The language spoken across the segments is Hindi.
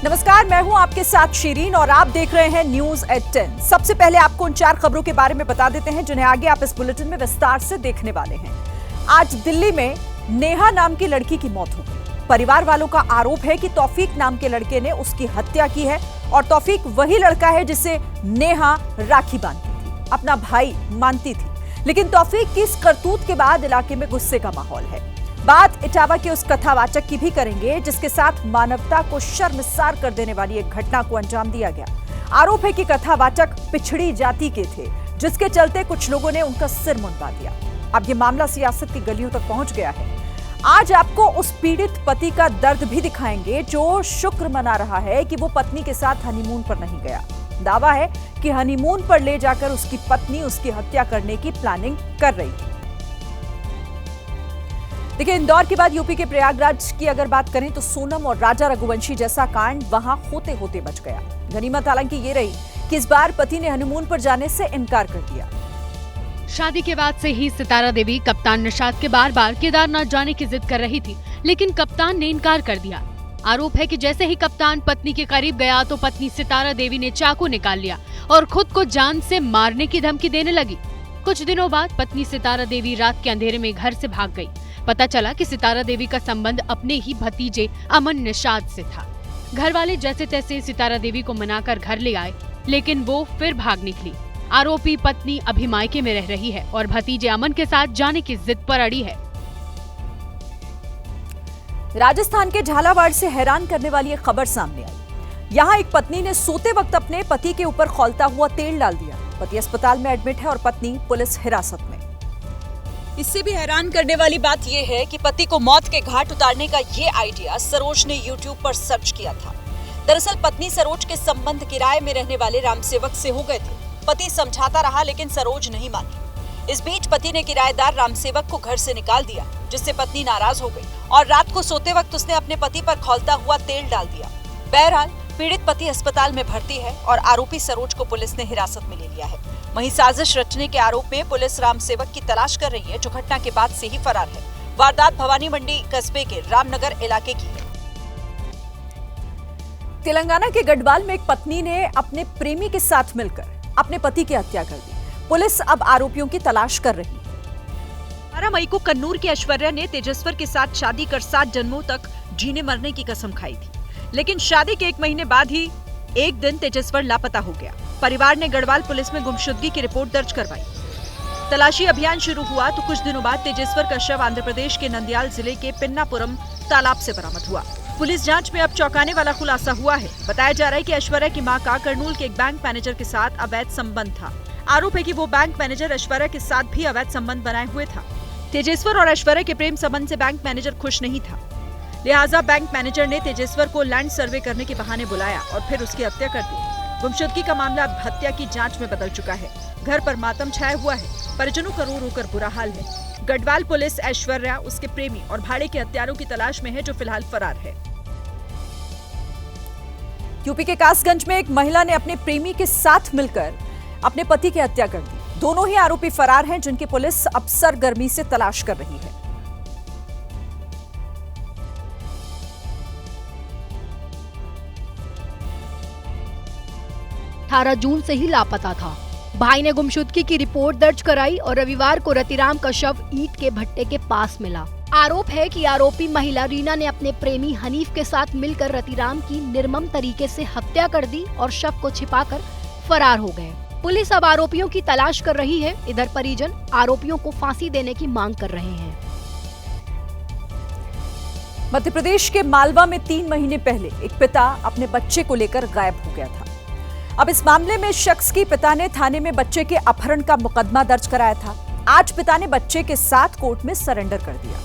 नमस्कार, मैं हूं आपके साथ शीरीन और आप देख रहे हैं न्यूज एट 10। सबसे पहले आपको उन 4 खबरों के बारे में बता देते हैं जिन्हें आगे आप इस बुलेटिन में विस्तार से देखने वाले हैं। आज दिल्ली में नेहा नाम की लड़की की मौत हो गई। परिवार वालों का आरोप है कि तौफीक नाम के लड़के ने उसकी हत्या की है और तौफीक वही लड़का है जिसे नेहा राखी बांधती थी, अपना भाई मानती थी। लेकिन तौफीक की इस करतूत के बाद इलाके में गुस्से का माहौल है। बात इटावा के उस कथावाचक की भी करेंगे जिसके साथ मानवता को शर्मसार कर देने वाली एक घटना को अंजाम दिया गया। आरोप है कि कथावाचक पिछड़ी जाति के थे, जिसके चलते कुछ लोगों ने उनका सिर मुंडवा दिया। अब ये मामला सियासत की गलियों तक पहुंच गया है। आज आपको उस पीड़ित पति का दर्द भी दिखाएंगे जो शुक्र मना रहा है कि वो पत्नी के साथ हनीमून पर नहीं गया। दावा है कि हनीमून पर ले जाकर उसकी पत्नी उसकी हत्या करने की प्लानिंग कर रही थी। देखिए, इंदौर के बाद यूपी के प्रयागराज की अगर बात करें तो सोनम और राजा रघुवंशी जैसा कांड वहां होते होते बच गया। गनीमत हालांकि ये रही कि इस बार पति ने हनीमून पर जाने से इनकार कर दिया। शादी के बाद से ही सितारा देवी कप्तान निषाद के बार बार केदारनाथ जाने की जिद कर रही थी, लेकिन कप्तान ने इनकार कर दिया। आरोप है कि जैसे ही कप्तान पत्नी के करीब गया तो पत्नी सितारा देवी ने चाकू निकाल लिया और खुद को जान से मारने की धमकी देने लगी। कुछ दिनों बाद पत्नी सितारा देवी रात के अंधेरे में घर से भाग गई। पता चला कि सितारा देवी का संबंध अपने ही भतीजे अमन निषाद से था। घर वाले जैसे तैसे सितारा देवी को मनाकर घर ले आए, लेकिन वो फिर भाग निकली। आरोपी पत्नी अभी मायके में रह रही है और भतीजे अमन के साथ जाने की जिद पर अड़ी है। राजस्थान के झालावाड़ से हैरान करने वाली एक खबर सामने आई। यहाँ एक पत्नी ने सोते वक्त अपने पति के ऊपर खौलता हुआ तेल डाल दिया। पति अस्पताल में एडमिट है और पत्नी पुलिस हिरासत में। इससे भी हैरान करने वाली बात यह है कि पति को मौत के घाट उतारने का ये आइडिया सरोज ने यूट्यूब पर सर्च किया था। दरअसल पत्नी सरोज के संबंध किराए में रहने वाले रामसेवक से हो गए थे। पति समझाता रहा लेकिन सरोज नहीं मानी। इस बीच पति ने किराएदार रामसेवक को घर से निकाल दिया, जिससे पत्नी नाराज हो गई और रात को सोते वक्त उसने अपने पति पर खौलता हुआ तेल डाल दिया। बहरहाल पीड़ित पति अस्पताल में भर्ती है और आरोपी सरोज को पुलिस ने हिरासत में ले लिया है। वहीं साजिश रचने के आरोप में पुलिस रामसेवक की तलाश कर रही है, जो घटना के बाद से ही फरार है। वारदात भवानी मंडी कस्बे के रामनगर इलाके की है। तेलंगाना के गढ़वाल में एक पत्नी ने अपने प्रेमी के साथ मिलकर अपने पति की हत्या कर दी। पुलिस अब आरोपियों की तलाश कर रही है। 12 मई को कन्नूर की ऐश्वर्या ने तेजस्वर के साथ शादी कर 7 जन्मों तक जीने मरने की कसम खाई थी, लेकिन शादी के 1 महीने बाद ही एक दिन तेजस्वर लापता हो गया। परिवार ने गढ़वाल पुलिस में गुमशुदगी की रिपोर्ट दर्ज करवाई। तलाशी अभियान शुरू हुआ तो कुछ दिनों बाद तेजस्वर का शव आंध्र प्रदेश के नंदयाल जिले के पिन्नापुरम तालाब से बरामद हुआ। पुलिस जांच में अब चौंकाने वाला खुलासा हुआ है। बताया जा रहा है कि ऐश्वर्या की मां का कर्नूल के एक बैंक मैनेजर के साथ अवैध संबंध था। आरोप है कि वो बैंक मैनेजर ऐश्वर्या के साथ भी अवैध संबंध बनाए हुए था। तेजस्वर और ऐश्वर्या के प्रेम संबंध से बैंक मैनेजर खुश नहीं था, लिहाजा बैंक मैनेजर ने तेजस्वर को लैंड सर्वे करने के बहाने बुलाया और फिर उसकी हत्या कर दी। गुमशुदगी का मामला अब हत्या की जांच में बदल चुका है। घर पर मातम छाया हुआ है। परिजनों का रो रो कर बुरा हाल है। गढ़वाल पुलिस ऐश्वर्या, उसके प्रेमी और भाड़े के हत्यारों की तलाश में है, जो फिलहाल फरार है। यूपी के कासगंज में एक महिला ने अपने प्रेमी के साथ मिलकर अपने पति की हत्या कर दी। दोनों ही आरोपी फरार हैं, जिनकी पुलिस अब सरगर्मी से तलाश कर रही है। 18 जून से ही लापता था। भाई ने गुमशुदगी की रिपोर्ट दर्ज कराई और रविवार को रतिराम का शव ईंट के भट्टे के पास मिला। आरोप है कि आरोपी महिला रीना ने अपने प्रेमी हनीफ के साथ मिलकर रतिराम की निर्मम तरीके से हत्या कर दी और शव को छिपाकर फरार हो गए। पुलिस अब आरोपियों की तलाश कर रही है। इधर परिजन आरोपियों को फांसी देने की मांग कर रहे हैं। मध्य प्रदेश के मालवा में 3 महीने पहले एक पिता अपने बच्चे को लेकर गायब हो गया था। अब इस मामले में शख्स की पिता ने थाने में बच्चे के अपहरण का मुकदमा दर्ज कराया था। आज पिता ने बच्चे के साथ कोर्ट में सरेंडर कर दिया,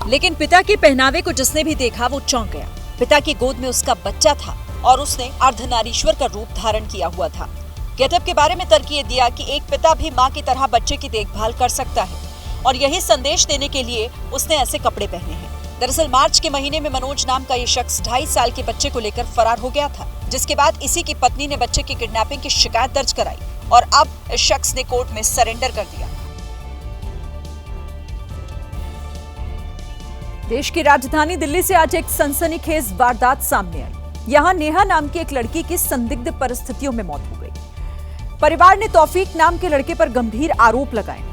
लेकिन पिता के पहनावे को जिसने भी देखा वो चौंक गया। पिता की गोद में उसका बच्चा था और उसने अर्धनारीश्वर का रूप धारण किया हुआ था। गेटअप के बारे में तर्क ये दिया कि एक पिता भी मां की तरह बच्चे की देखभाल कर सकता है और यही संदेश देने के लिए उसने ऐसे कपड़े पहने हैं। दरअसल मार्च के महीने में मनोज नाम का ये शख्स 2.5 साल के बच्चे को लेकर फरार हो गया था, जिसके बाद इसी की पत्नी ने बच्चे की किडनैपिंग की शिकायत दर्ज कराई और अब इस शख्स ने कोर्ट में सरेंडर कर दिया। देश की राजधानी दिल्ली से आज एक सनसनीखेज वारदात सामने आई। यहां नेहा नाम की एक लड़की की संदिग्ध परिस्थितियों में मौत हो गई। परिवार ने तौफीक नाम के लड़के पर गंभीर आरोप लगाए।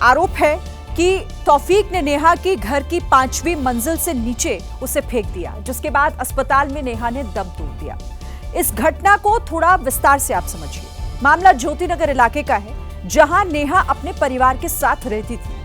आरोप है कि तौफीक ने नेहा की घर की 5वीं मंजिल से नीचे उसे फेंक दिया, जिसके बाद अस्पताल में नेहा ने दम तोड़ दिया। इस घटना को थोड़ा विस्तार से आप समझिए। मामला ज्योतिनगर इलाके का है, जहां नेहा अपने परिवार के साथ रहती थी।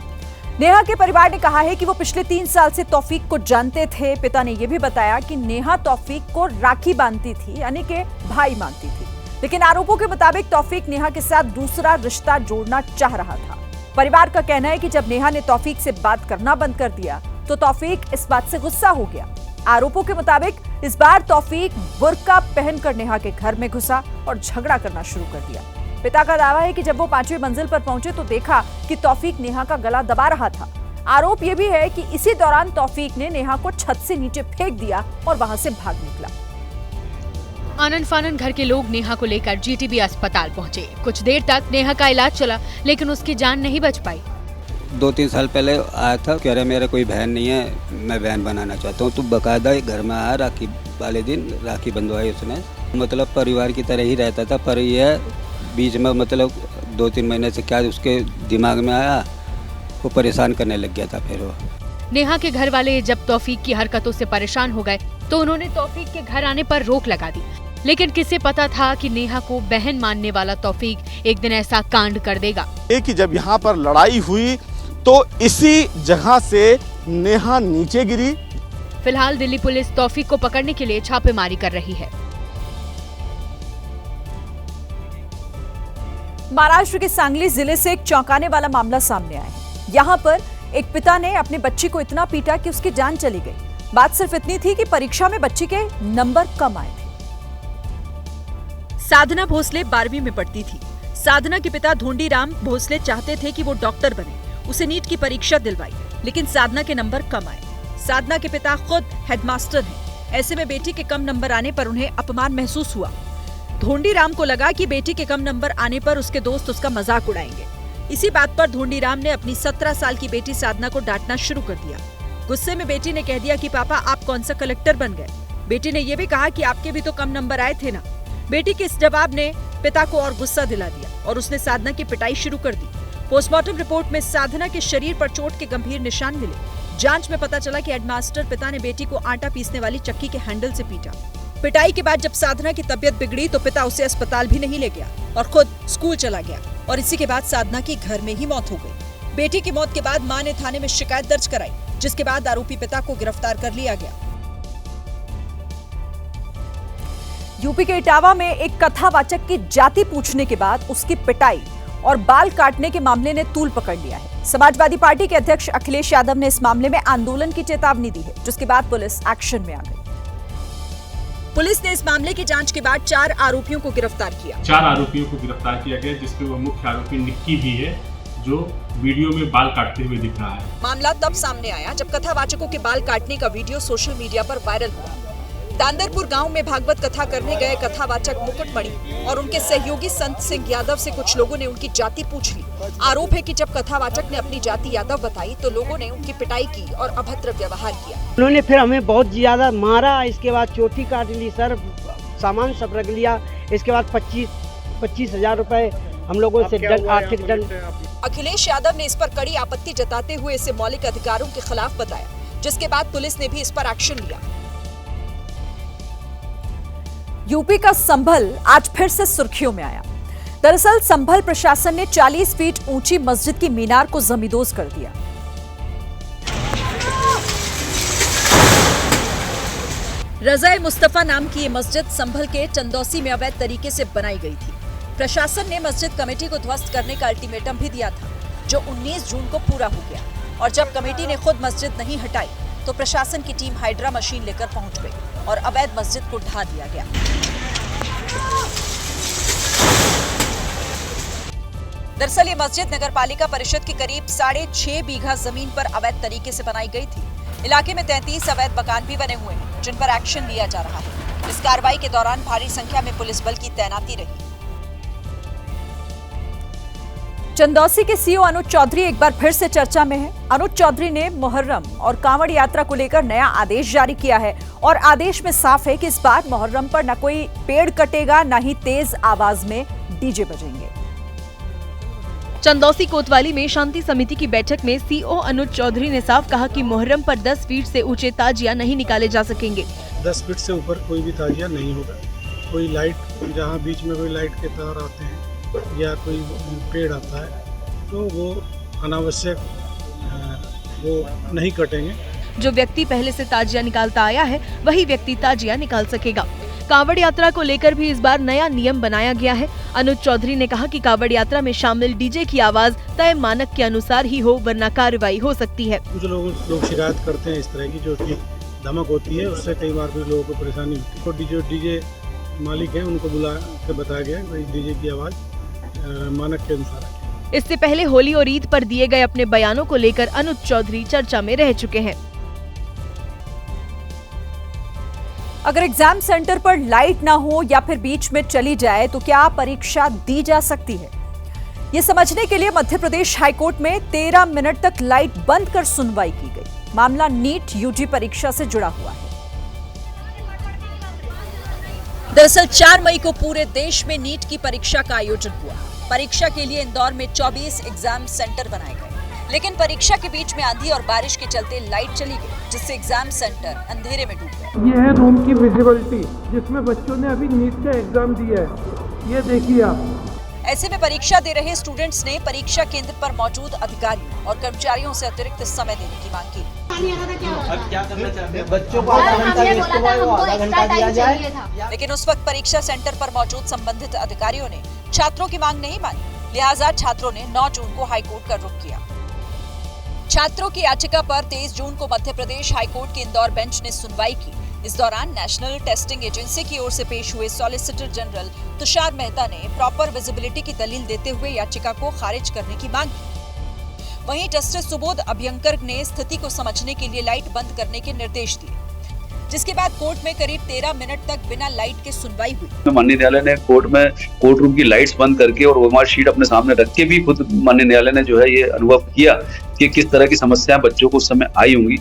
नेहा के परिवार ने कहा है कि वो पिछले 3 साल से तौफीक को जानते थे। पिता ने यह भी बताया कि नेहा तौफीक को राखी बांधती थी, यानी कि भाई मानती थी। लेकिन आरोपों के मुताबिक तौफीक नेहा के साथ दूसरा रिश्ता जोड़ना चाह रहा था। परिवार का कहना है कि जब नेहा ने तौफीक से बात करना बंद कर दिया तो तौफीक इस बात से गुस्सा हो गया। आरोपों के मुताबिक इस बार तौफीक बुर्का पहनकर नेहा के घर में घुसा और झगड़ा करना शुरू कर दिया। पिता का दावा है कि जब वो 5वीं मंजिल पर पहुंचे तो देखा कि तौफीक नेहा का गला दबा रहा था। आरोप यह भी है कि इसी दौरान तौफीक ने नेहा को छत से नीचे फेंक दिया और वहां से भाग निकला। आनन फानन घर के लोग नेहा को लेकर जीटीबी अस्पताल पहुंचे। कुछ देर तक नेहा का इलाज चला, लेकिन उसकी जान नहीं बच पाई। 2-3 साल पहले आया था, कह रहे मेरा कोई बहन नहीं है, मैं बहन बनाना चाहता हूँ। तो बाकायदा घर में आया, राखी वाले दिन राखी बंधवाई उसने। मतलब परिवार की तरह ही रहता था, पर यह बीच में मतलब 2-3 महीने से क्या उसके दिमाग में आया, वो परेशान करने लग गया था। फिर वो नेहा के घर वाले जब तौफीक की हरकतों से परेशान हो गए तो उन्होंने तौफीक के घर आने पर रोक लगा दी। लेकिन किसे पता था कि नेहा को बहन मानने वाला तौफीक एक दिन ऐसा कांड कर देगा। कि जब यहाँ पर लड़ाई हुई तो इसी जगह से नेहा नीचे गिरी। फिलहाल दिल्ली पुलिस तौफीक को पकड़ने के लिए छापेमारी कर रही है। महाराष्ट्र के सांगली जिले से एक चौंकाने वाला मामला सामने आया है। यहाँ पर एक पिता ने अपनी बच्ची को इतना पीटा कि उसकी जान चली गई। बात सिर्फ इतनी थी कि परीक्षा में बच्ची के नंबर कम आए थे। साधना भोसले 12वीं में पढ़ती थी। साधना के पिता धोंडीराम भोसले चाहते थे कि वो डॉक्टर बने। उसे नीट की परीक्षा दिलवाई, लेकिन साधना के नंबर कम आए। साधना के पिता खुद हेडमास्टर हैं। ऐसे में बेटी के कम नंबर आने पर उन्हें अपमान महसूस हुआ। धोंडीराम को लगा कि बेटी के कम नंबर आने पर उसके दोस्त उसका मजाक उड़ाएंगे। इसी बात पर धोंडीराम ने अपनी 17 साल की बेटी साधना को डांटना शुरू कर दिया। गुस्से में बेटी ने कह दिया कि पापा आप कौन सा कलेक्टर बन गए। बेटी ने यह भी कहा कि आपके भी तो कम नंबर आए थे ना। बेटी के इस जवाब ने पिता को और गुस्सा दिला दिया और उसने साधना की पिटाई शुरू कर दी। पोस्टमार्टम रिपोर्ट में साधना के शरीर पर चोट के गंभीर निशान मिले। जांच में पता चला कि हेडमास्टर पिता ने बेटी को आटा पीसने वाली चक्की के हैंडल से पीटा। पिटाई के बाद जब साधना की तबीयत बिगड़ी तो पिता उसे अस्पताल भी नहीं ले गया और खुद स्कूल चला गया। और इसी के बाद साधना की घर में ही मौत हो गई। बेटी की मौत के बाद मां ने थाने में शिकायत दर्ज कराई, जिसके बाद आरोपी पिता को गिरफ्तार कर लिया गया। यूपी के इटावा में एक कथावाचक की जाति पूछने के बाद उसकी पिटाई और बाल काटने के मामले ने तूल पकड़ लिया है। समाजवादी पार्टी के अध्यक्ष अखिलेश यादव ने इस मामले में आंदोलन की चेतावनी दी है, जिसके बाद पुलिस एक्शन में आ गई। पुलिस ने इस मामले की जांच के बाद 4 आरोपियों को गिरफ्तार किया। 4 आरोपियों को गिरफ्तार किया गया, जिसमें वो मुख्य आरोपी निक्की भी है, जो वीडियो में बाल काटते हुए दिख रहा है। मामला तब सामने आया जब कथावाचकों के बाल काटने का वीडियो सोशल मीडिया पर वायरल हुआ। दांदरपुर गांव में भागवत कथा करने गए कथावाचक मुकुटमणि और उनके सहयोगी संत सिंह यादव से कुछ लोगों ने उनकी जाति पूछ ली। आरोप है कि जब कथावाचक ने अपनी जाति यादव बताई तो लोगों ने उनकी पिटाई की और अभद्र व्यवहार किया। उन्होंने फिर हमें बहुत ज्यादा मारा। इसके बाद चोटी काट ली, सर सामान सब रख लिया। इसके बाद 25,000 रुपए हम लोगों से आर्थिक दंड। अखिलेश यादव ने इस पर कड़ी आपत्ति जताते हुए इसे मौलिक अधिकारों के खिलाफ बताया, जिसके बाद पुलिस ने भी इस पर एक्शन लिया। यूपी का संभल आज फिर से सुर्खियों में आया। दरअसल संभल प्रशासन ने 40 फीट ऊंची मस्जिद की मीनार को जमींदोज कर दिया। रज़ाए मुस्तफा नाम की ये मस्जिद संभल के चंदौसी में अवैध तरीके से बनाई गई थी। प्रशासन ने मस्जिद कमेटी को ध्वस्त करने का अल्टीमेटम भी दिया था, जो 19 जून को पूरा हो गया। और जब कमेटी ने खुद मस्जिद नहीं हटाई तो प्रशासन की टीम हाइड्रा मशीन लेकर पहुंच गई और अवैध मस्जिद को ढा दिया गया। दरअसल ये मस्जिद नगरपालिका परिषद की करीब 6.5 बीघा जमीन पर अवैध तरीके से बनाई गई थी। इलाके में 33 अवैध मकान भी बने हुए हैं, जिन पर एक्शन लिया जा रहा है। इस कार्रवाई के दौरान भारी संख्या में पुलिस बल की तैनाती रही। चंदौसी के सीईओ अनुज चौधरी एक बार फिर से चर्चा में है। अनुज चौधरी ने मुहर्रम और कांवड़ यात्रा को लेकर नया आदेश जारी किया है और आदेश में साफ है कि इस बार मुहर्रम पर न कोई पेड़ कटेगा, न ही तेज आवाज में डीजे बजेंगे। चंदौसी कोतवाली में शांति समिति की बैठक में सीईओ अनुज चौधरी ने साफ कहा कि मुहर्रम पर 10 फीट से ऊंचे ताजिया नहीं निकाले जा सकेंगे। 10 फीट से ऊपर कोई भी ताजिया नहीं होगा। कोई लाइट, जहाँ बीच में कोई लाइट के तार आते हैं या कोई पेड़ आता है तो वो अनावश्यक वो नहीं कटेंगे। जो व्यक्ति पहले से ताजिया निकालता आया है वही व्यक्ति ताजिया निकाल सकेगा। कांवड़ यात्रा को लेकर भी इस बार नया नियम बनाया गया है। अनुज चौधरी ने कहा कि कांवड़ यात्रा में शामिल डीजे की आवाज तय मानक के अनुसार ही हो, वरना कार्रवाई हो सकती है। कुछ लोग शिकायत करते हैं इस तरह की, जो कि धमक होती है, उससे कई बार भी लोगों को परेशानी होती है। तो जो डीजे मालिक है उनको बुला के बताया गया है डीजे की आवाज मानक के अनुसार है। इससे पहले होली और ईद पर दिए गए अपने बयानों को लेकर अनुज चौधरी चर्चा में रह चुके हैं। अगर एग्जाम सेंटर पर लाइट ना हो या फिर बीच में चली जाए तो क्या परीक्षा दी जा सकती है? ये समझने के लिए मध्य प्रदेश हाईकोर्ट में 13 मिनट तक लाइट बंद कर सुनवाई की गई। मामला नीट यूजी परीक्षा से जुड़ा हुआ है। दरअसल 4 मई को पूरे देश में नीट की परीक्षा का आयोजन हुआ। परीक्षा के लिए इंदौर में 24 एग्जाम सेंटर बनाए गए, लेकिन परीक्षा के बीच में आंधी और बारिश के चलते लाइट चली गई, जिससे एग्जाम सेंटर अंधेरे में डूब गए। ये है रूम की विजिबिलिटी, जिसमें बच्चों ने अभी नीट का एग्जाम दिया है। ये देखिए आप। ऐसे में परीक्षा दे रहे स्टूडेंट्स ने परीक्षा केंद्र पर मौजूद अधिकारियों और कर्मचारियों से अतिरिक्त समय देने की मांग की। अब क्या करना चाहते हैं? बच्चों को आधा घंटा दिया जाए। लेकिन उस वक्त परीक्षा सेंटर पर मौजूद संबंधित अधिकारियों ने छात्रों की मांग नहीं मानी, लिहाजा छात्रों ने 9 जून को हाईकोर्ट का रुख किया। छात्रों की याचिका पर 23 जून को मध्य प्रदेश हाईकोर्ट के इंदौर बेंच ने सुनवाई की। इस दौरान नेशनल टेस्टिंग एजेंसी की ओर से पेश हुए सॉलिसिटर जनरल तुषार मेहता ने प्रॉपर विजिबिलिटी की दलील देते हुए याचिका को खारिज करने की मांग की। वहीं जस्टिस सुबोध अभ्यंकर ने स्थिति को समझने के लिए लाइट बंद करने के निर्देश दिए, जिसके बाद कोर्ट में करीब 13 मिनट तक बिना लाइट के सुनवाई हुई। माननीय न्यायालय ने कोर्ट रूम की लाइट्स बंद करके और ओएमआर शीट अपने सामने रख के भी खुद माननीय न्यायालय ने जो है ये अनुभव किया कि किस तरह की समस्याएं बच्चों को उस समय आई होंगी।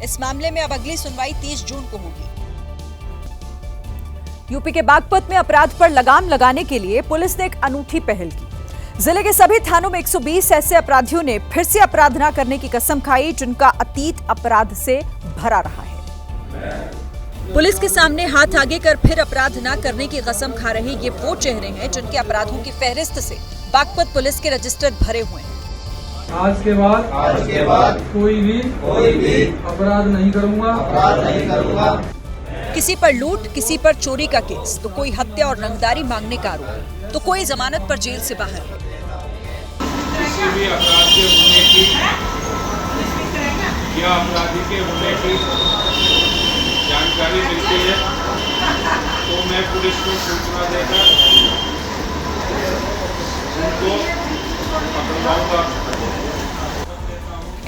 इस मामले में अब अगली सुनवाई 30 जून को होगी। यूपी के बागपत में अपराध पर लगाम लगाने के लिए पुलिस ने एक अनूठी पहल की। जिले के सभी थानों में 120 ऐसे अपराधियों ने फिर से अपराध न करने की कसम खाई, जिनका अतीत अपराध से भरा रहा है। पुलिस के सामने हाथ आगे कर फिर अपराध न करने की कसम खा रहे ये वो चेहरे हैं जिनके अपराधों की फहरिस्त से बागपत पुलिस के रजिस्टर भरे हुए हैं। आज के बाद कोई भी अपराध नहीं करूंगा। किसी पर लूट, किसी पर चोरी का केस, तो कोई हत्या और रंगदारी मांगने का आरोप, तो कोई जमानत पर जेल से बाहर है। किसी भी अपराध के होने की या अपराधी के होने की जानकारी मिलती है तो मैं पुलिस को सूचना देकर उनको पकड़वाऊंगा।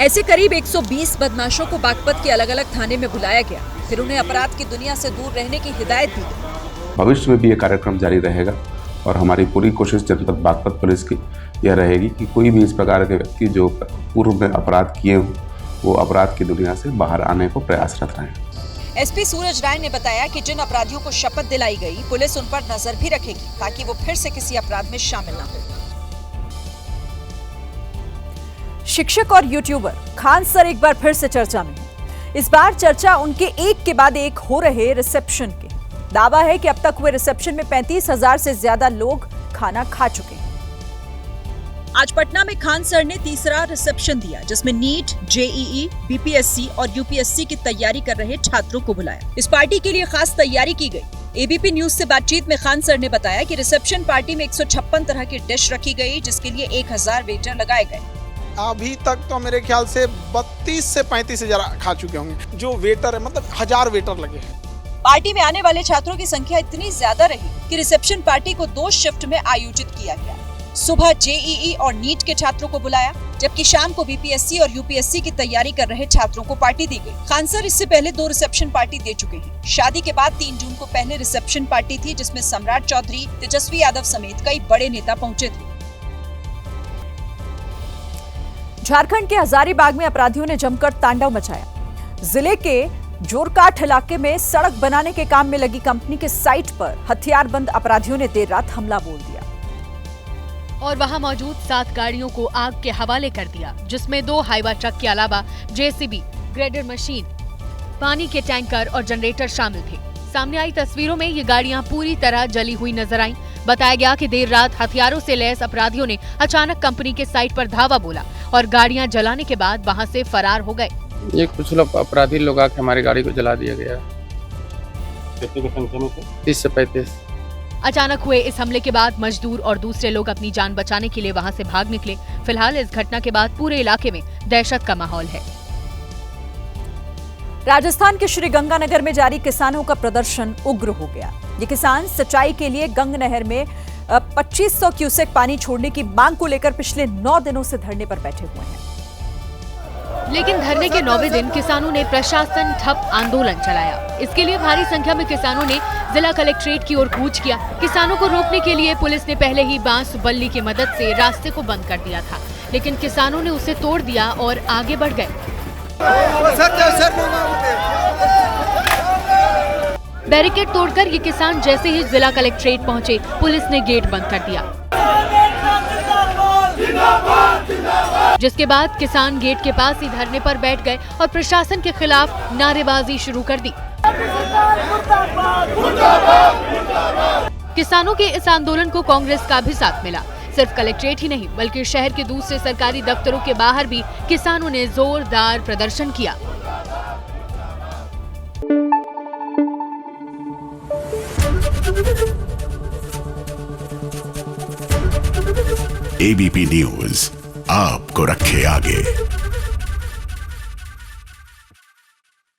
ऐसे करीब 120 बदमाशों को बागपत के अलग अलग थाने में बुलाया गया, फिर उन्हें अपराध की दुनिया से दूर रहने की हिदायत दी गई। भविष्य में भी ये कार्यक्रम जारी रहेगा और हमारी पूरी कोशिश जनपद बागपत पुलिस की यह रहेगी कि कोई भी इस प्रकार के व्यक्ति जो पूर्व में अपराध किए हों वो अपराध की दुनिया से बाहर आने को प्रयासरत रहें। एसपी सूरज राय ने बताया कि जिन अपराधियों को शपथ दिलाई गई, पुलिस उन पर नजर भी रखेगी ताकि वो फिर से किसी अपराध में शामिल न हो। शिक्षक और यूट्यूबर खान सर एक बार फिर से चर्चा में हैं। इस बार चर्चा उनके एक के बाद एक हो रहे रिसेप्शन के। दावा है कि अब तक हुए रिसेप्शन में 35,000 से ज्यादा लोग खाना खा चुके हैं। आज पटना में खान सर ने तीसरा रिसेप्शन दिया, जिसमें नीट, जेईई, बीपीएससी और यूपीएससी की तैयारी कर रहे छात्रों को बुलाया। इस पार्टी के लिए खास तैयारी की गई। एबीपी न्यूज से बातचीत में खान सर ने बताया कि रिसेप्शन पार्टी में 156 तरह की डिश रखी गई, जिसके लिए 1000 वेटर लगाए गए। अभी तक तो मेरे ख्याल से 32 से 35 हजार खा चुके होंगे। जो वेटर है, मतलब 1000 वेटर लगे हैं। पार्टी में आने वाले छात्रों की संख्या इतनी ज्यादा रही कि रिसेप्शन पार्टी को 2 शिफ्ट में आयोजित किया गया। सुबह जेईई और नीट के छात्रों को बुलाया, जबकि शाम को बीपीएससी और यूपीएससी की तैयारी कर रहे छात्रों को पार्टी दी गई। खान सर इससे पहले 2 रिसेप्शन पार्टी दे चुके हैं। शादी के बाद 3 जून को पहले रिसेप्शन पार्टी थी, जिसमें सम्राट चौधरी, तेजस्वी यादव समेत कई बड़े नेता पहुंचे थे। झारखंड के हजारीबाग में अपराधियों ने जमकर तांडव मचाया। जिले के जोरकाठ इलाके में सड़क बनाने के काम में लगी कंपनी के साइट पर हथियारबंद अपराधियों ने देर रात हमला बोल दिया और वहां मौजूद 7 गाड़ियों को आग के हवाले कर दिया, जिसमें 2 हाइवा ट्रक के अलावा जेसीबी, ग्रेडर मशीन, पानी के टैंकर और जनरेटर शामिल थे। सामने आई तस्वीरों में ये गाड़ियां पूरी तरह जली हुई नजर आईं। बताया गया कि देर रात हथियारों से लैस अपराधियों ने अचानक कंपनी के साइट पर धावा बोला और गाड़ियां जलाने के बाद वहां से फरार हो गए। ये कुछ लोग अपराधी लोग आके हमारी गाड़ी को जला दिया गया। कितने की संख्या में थे? 30 से 35। अचानक हुए इस हमले के बाद मजदूर और दूसरे लोग अपनी जान बचाने के लिए वहां से भाग निकले। फिलहाल इस घटना के बाद पूरे इलाके में दहशत का माहौल है। राजस्थान के श्रीगंगानगर में जारी किसानों का प्रदर्शन उग्र हो गया। ये किसान सिंचाई के लिए गंग नहर में 2500 क्यूसेक पानी छोड़ने की मांग को लेकर पिछले 9 दिनों से धरने पर बैठे हुए हैं। लेकिन धरने के 9वें दिन किसानों ने प्रशासन ठप आंदोलन चलाया। इसके लिए भारी संख्या में किसानों ने जिला कलेक्ट्रेट की ओर कूच किया। किसानों को रोकने के लिए पुलिस ने पहले ही बांस बल्ली की मदद से रास्ते को बंद कर दिया था, लेकिन किसानों ने उसे तोड़ दिया और आगे बढ़ गए। बैरिकेड तोड़कर ये किसान जैसे ही जिला कलेक्ट्रेट पहुंचे, पुलिस ने गेट बंद कर दिया, जिसके बाद किसान गेट के पास ही धरने पर बैठ गए और प्रशासन के खिलाफ नारेबाजी शुरू कर दी। किसानों के इस आंदोलन को कांग्रेस का भी साथ मिला। सिर्फ कलेक्ट्रेट ही नहीं बल्कि शहर के दूसरे सरकारी दफ्तरों के बाहर भी किसानों ने जोरदार प्रदर्शन किया। एबीपी न्यूज आपको रखे आगे।